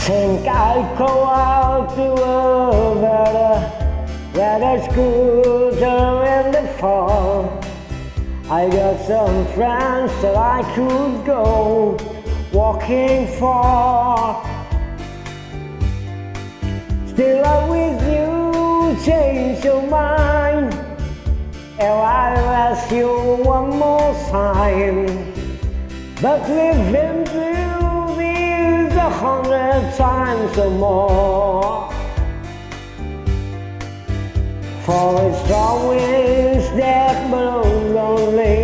think I'd go out to a weather scooter in the fall. I got some friends that I could go walking for. Still I'm with you, change your mind, and I'll ask you one more time. But we've been through these 100 times or more. For it's always that blow lonely,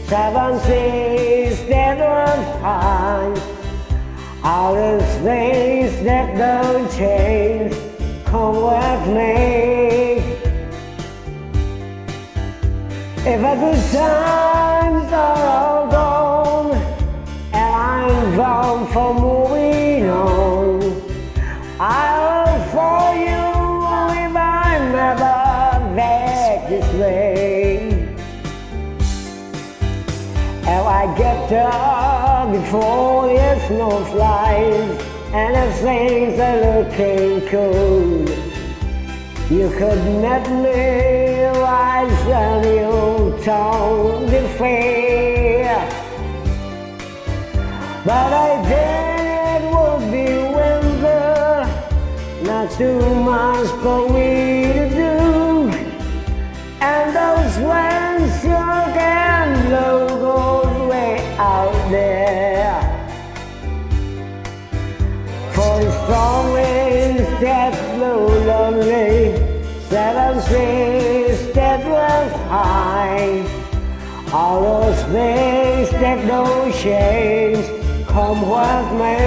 7 seas that run high. All the things that don't change, come with me. If the good times are all gone and I'm bound for moving on, I'll look for you if I never back this way. And I get up before the snow flies and the things are looking cool. You could not realize that you told the fear. But I think it would be winter, not too much for me to do. And those winds sure can blow goes way out there. For the strong winds that blow lonely, 7 seas that run high. All those things that don't change, come with me.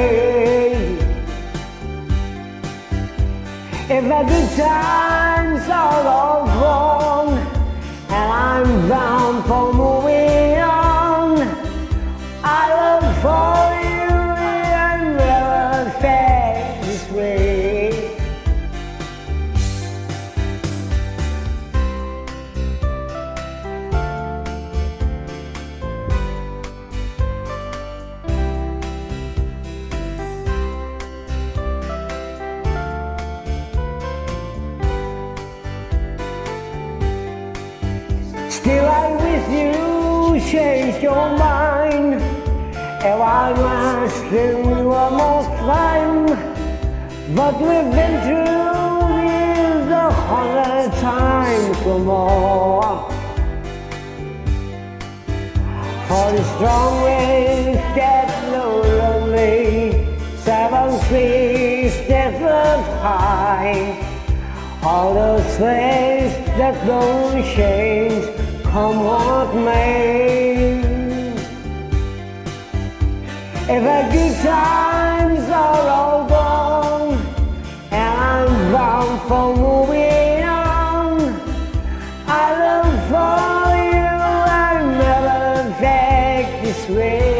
If the good times are all gone and I'm bound for moving on, I look for you and never fade this way. Still I'm with you, change your mind, and I'm asking you one more time. But we've been through this 100 times or more. For the strong winds that blow lonely, 7 seas that run high. All those things that don't change, come with me. If the good times are all gone and I'm bound for moving on, I look for you and never back this way.